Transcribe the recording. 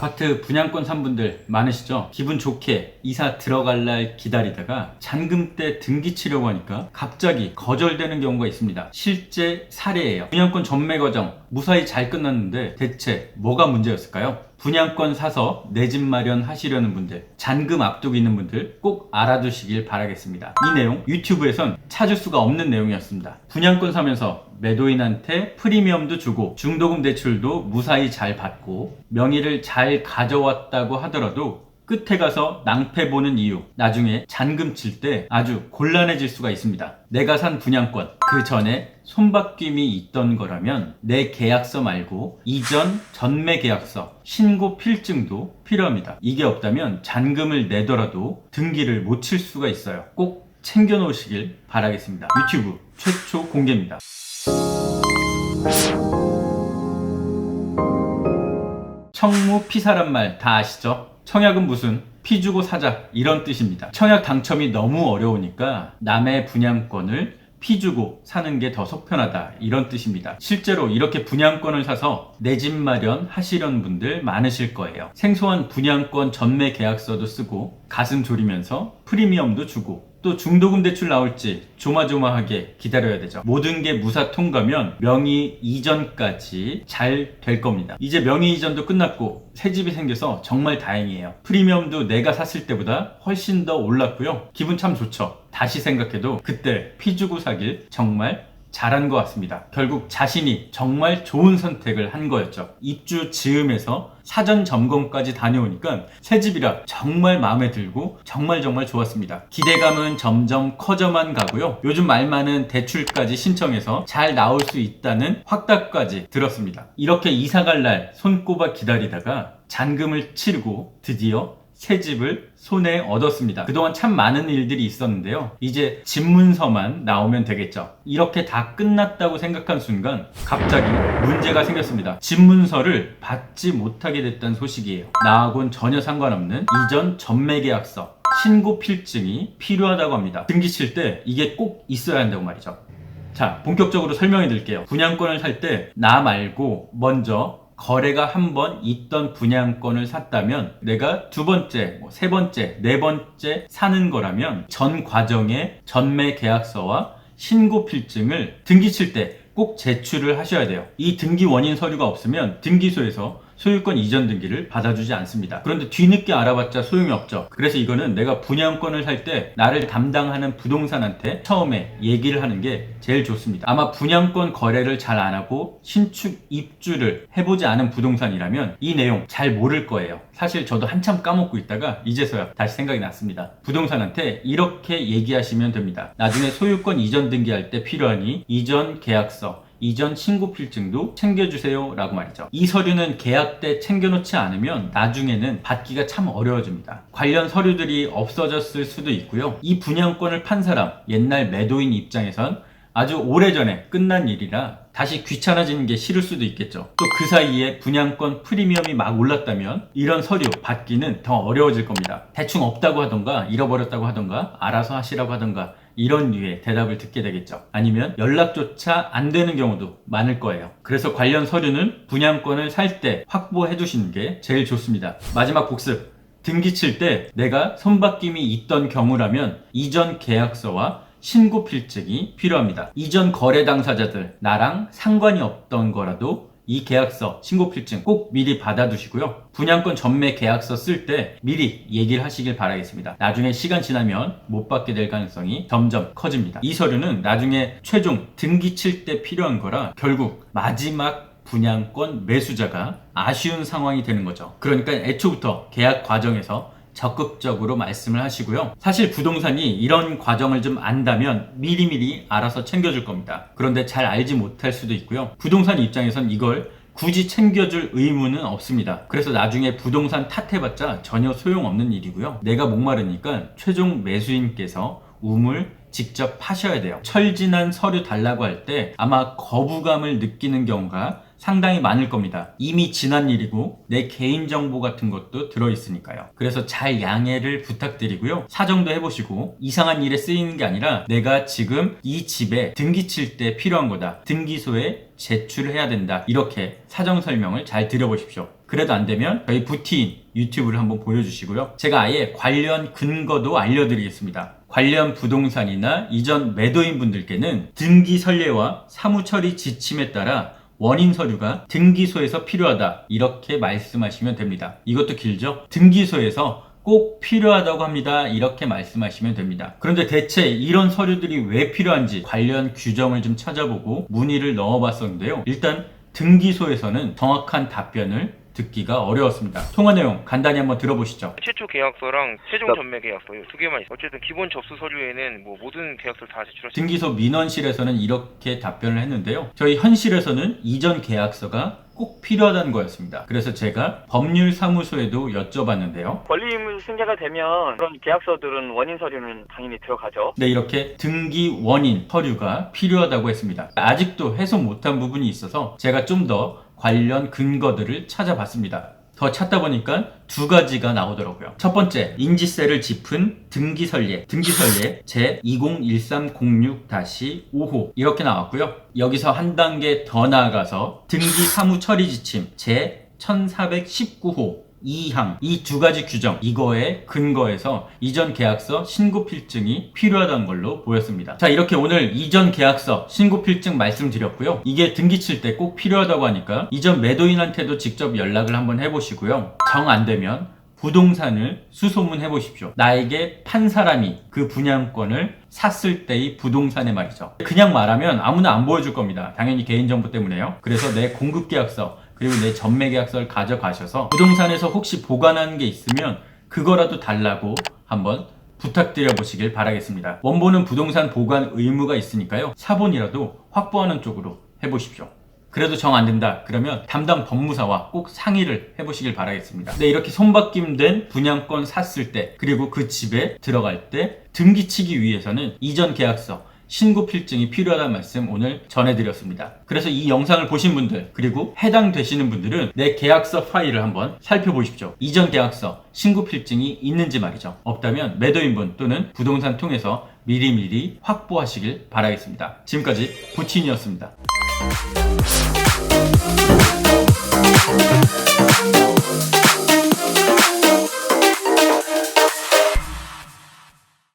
아파트 분양권 산 분들 많으시죠? 기분 좋게 이사 들어갈 날 기다리다가 잔금 때 등기 치려고 하니까 갑자기 거절되는 경우가 있습니다. 실제 사례예요. 분양권 전매 과정 무사히 잘 끝났는데 대체 뭐가 문제였을까요? 분양권 사서 내 집 마련하시려는 분들, 잔금 앞두고 있는 분들 꼭 알아두시길 바라겠습니다. 이 내용 유튜브에선 찾을 수가 없는 내용이었습니다. 분양권 사면서 매도인한테 프리미엄도 주고 중도금 대출도 무사히 잘 받고 명의를 잘 가져왔다고 하더라도 끝에 가서 낭패 보는 이유, 나중에 잔금 칠 때 아주 곤란해질 수가 있습니다. 내가 산 분양권, 그 전에 손바뀜이 있던 거라면 내 계약서 말고 이전 전매 계약서, 신고 필증도 필요합니다. 이게 없다면 잔금을 내더라도 등기를 못 칠 수가 있어요. 꼭 챙겨 놓으시길 바라겠습니다. 유튜브 최초 공개입니다. 청무 피사란 말 다 아시죠? 청약은 무슨 피 주고 사자 이런 뜻입니다. 청약 당첨이 너무 어려우니까 남의 분양권을 피 주고 사는 게 더 속편하다 이런 뜻입니다. 실제로 이렇게 분양권을 사서 내 집 마련 하시려는 분들 많으실 거예요. 생소한 분양권 전매 계약서도 쓰고 가슴 졸이면서 프리미엄도 주고 또 중도금 대출 나올지 조마조마하게 기다려야 되죠. 모든 게 무사 통과면 명의 이전까지 잘 될 겁니다. 이제 명의 이전도 끝났고 새 집이 생겨서 정말 다행이에요. 프리미엄도 내가 샀을 때보다 훨씬 더 올랐고요. 기분 참 좋죠. 다시 생각해도 그때 피 주고 사길 정말 잘한 것 같습니다. 결국 자신이 정말 좋은 선택을 한 거였죠. 입주 즈음에서 사전 점검까지 다녀오니까 새 집이라 정말 마음에 들고 정말 좋았습니다. 기대감은 점점 커져만 가고요. 요즘 말 많은 대출까지 신청해서 잘 나올 수 있다는 확답까지 들었습니다. 이렇게 이사갈 날 손꼽아 기다리다가 잔금을 치르고 드디어 새 집을 손에 얻었습니다. 그동안 참 많은 일들이 있었는데요. 이제 집문서만 나오면 되겠죠. 이렇게 다 끝났다고 생각한 순간 갑자기 문제가 생겼습니다. 집문서를 받지 못하게 됐다는 소식이에요. 나하고는 전혀 상관없는 이전 전매계약서, 신고 필증이 필요하다고 합니다. 등기 칠 때 이게 꼭 있어야 한다고 말이죠. 자, 본격적으로 설명해 드릴게요. 분양권을 살 때 나 말고 먼저 거래가 한 번 있던 분양권을 샀다면 내가 두 번째, 세 번째, 네 번째 사는 거라면 전 과정의 전매 계약서와 신고 필증을 등기 칠 때 꼭 제출을 하셔야 돼요. 이 등기 원인 서류가 없으면 등기소에서 소유권 이전 등기를 받아주지 않습니다. 그런데 뒤늦게 알아봤자 소용이 없죠. 그래서 이거는 내가 분양권을 살 때 나를 담당하는 부동산한테 처음에 얘기를 하는 게 제일 좋습니다. 아마 분양권 거래를 잘 안 하고 신축 입주를 해보지 않은 부동산이라면 이 내용 잘 모를 거예요. 사실 저도 한참 까먹고 있다가 이제서야 다시 생각이 났습니다. 부동산한테 이렇게 얘기하시면 됩니다. 나중에 소유권 이전 등기할 때 필요하니 이전 계약서, 이전 신고 필증도 챙겨주세요 라고 말이죠. 이 서류는 계약 때 챙겨놓지 않으면 나중에는 받기가 참 어려워집니다. 관련 서류들이 없어졌을 수도 있고요. 이 분양권을 판 사람, 옛날 매도인 입장에선 아주 오래전에 끝난 일이라 다시 귀찮아지는 게 싫을 수도 있겠죠. 또 그 사이에 분양권 프리미엄이 막 올랐다면 이런 서류 받기는 더 어려워질 겁니다. 대충 없다고 하던가 잃어버렸다고 하던가 알아서 하시라고 하던가 이런 류의 대답을 듣게 되겠죠. 아니면 연락조차 안 되는 경우도 많을 거예요. 그래서 관련 서류는 분양권을 살 때 확보해 두시는 게 제일 좋습니다. 마지막 복습. 등기 칠 때 내가 손바뀜이 있던 경우라면 이전 계약서와 신고 필증이 필요합니다. 이전 거래 당사자들, 나랑 상관이 없던 거라도 이 계약서, 신고 필증 꼭 미리 받아두시고요. 분양권 전매 계약서 쓸 때 미리 얘기를 하시길 바라겠습니다. 나중에 시간 지나면 못 받게 될 가능성이 점점 커집니다. 이 서류는 나중에 최종 등기 칠 때 필요한 거라 결국 마지막 분양권 매수자가 아쉬운 상황이 되는 거죠. 그러니까 애초부터 계약 과정에서 적극적으로 말씀을 하시고요. 사실 부동산이 이런 과정을 좀 안다면 미리미리 알아서 챙겨줄 겁니다. 그런데 잘 알지 못할 수도 있고요. 부동산 입장에선 이걸 굳이 챙겨줄 의무는 없습니다. 그래서 나중에 부동산 탓해봤자 전혀 소용없는 일이고요. 내가 목마르니까 최종 매수인께서 우물 직접 파셔야 돼요. 철진한 서류 달라고 할 때 아마 거부감을 느끼는 경우가 상당히 많을 겁니다. 이미 지난 일이고 내 개인정보 같은 것도 들어있으니까요. 그래서 잘 양해를 부탁드리고요. 사정도 해보시고 이상한 일에 쓰이는 게 아니라 내가 지금 이 집에 등기 칠 때 필요한 거다. 등기소에 제출을 해야 된다. 이렇게 사정 설명을 잘 드려보십시오. 그래도 안 되면 저희 부티인 유튜브를 한번 보여주시고요. 제가 아예 관련 근거도 알려드리겠습니다. 관련 부동산이나 이전 매도인 분들께는 등기 선례와 사무처리 지침에 따라 원인 서류가 등기소에서 필요하다 이렇게 말씀하시면 됩니다. 이것도 길죠? 등기소에서 꼭 필요하다고 합니다. 이렇게 말씀하시면 됩니다. 그런데 대체 이런 서류들이 왜 필요한지 관련 규정을 좀 찾아보고 문의를 넣어봤었는데요. 일단 등기소에서는 정확한 답변을 듣기가 어려웠습니다. 통화 내용 간단히 한번 들어보시죠. 최초 계약서랑 최종 전매 계약서 두 개만 있어요. 어쨌든 기본 접수 서류에는 뭐 모든 계약서를 다 제출할 수 등기소 민원실에서는 이렇게 답변을 했는데요. 저희 현실에서는 이전 계약서가 꼭 필요하다는 거였습니다. 그래서 제가 법률사무소에도 여쭤봤는데요. 권리의무 승계가 되면 그런 계약서들은 원인 서류는 당연히 들어가죠. 네, 이렇게 등기 원인 서류가 필요하다고 했습니다. 아직도 해석 못한 부분이 있어서 제가 좀 더 관련 근거들을 찾아봤습니다. 더 찾다 보니까 두 가지가 나오더라고요. 첫 번째, 인지세를 짚은 등기설례 제 201306-5호 이렇게 나왔고요. 여기서 한 단계 더 나아가서 등기 사무 처리 지침 제 1419호 2항 이 두 가지 규정 이거에 근거해서 이전 계약서 신고 필증이 필요하다는 걸로 보였습니다. 자, 이렇게 오늘 이전 계약서 신고 필증 말씀드렸고요. 이게 등기 칠 때 꼭 필요하다고 하니까 이전 매도인한테도 직접 연락을 한번 해보시고요. 정 안 되면 부동산을 수소문해 보십시오. 나에게 판 사람이 그 분양권을 샀을 때의 부동산의 말이죠. 그냥 말하면 아무나 안 보여줄 겁니다. 당연히 개인정보 때문에요. 그래서 내 공급계약서 그리고 내 전매계약서를 가져가셔서 부동산에서 혹시 보관하는 게 있으면 그거라도 달라고 한번 부탁드려 보시길 바라겠습니다. 원본은 부동산 보관 의무가 있으니까요. 사본이라도 확보하는 쪽으로 해보십시오. 그래도 정 안 된다 그러면 담당 법무사와 꼭 상의를 해보시길 바라겠습니다. 네, 이렇게 손바뀜된 분양권 샀을 때 그리고 그 집에 들어갈 때 등기치기 위해서는 이전 계약서 신고 필증이 필요하다는 말씀 오늘 전해드렸습니다. 그래서 이 영상을 보신 분들 그리고 해당되시는 분들은 내 계약서 파일을 한번 살펴보십시오. 이전 계약서 신고 필증이 있는지 말이죠. 없다면 매도인분 또는 부동산 통해서 미리미리 확보하시길 바라겠습니다. 지금까지 부친이었습니다.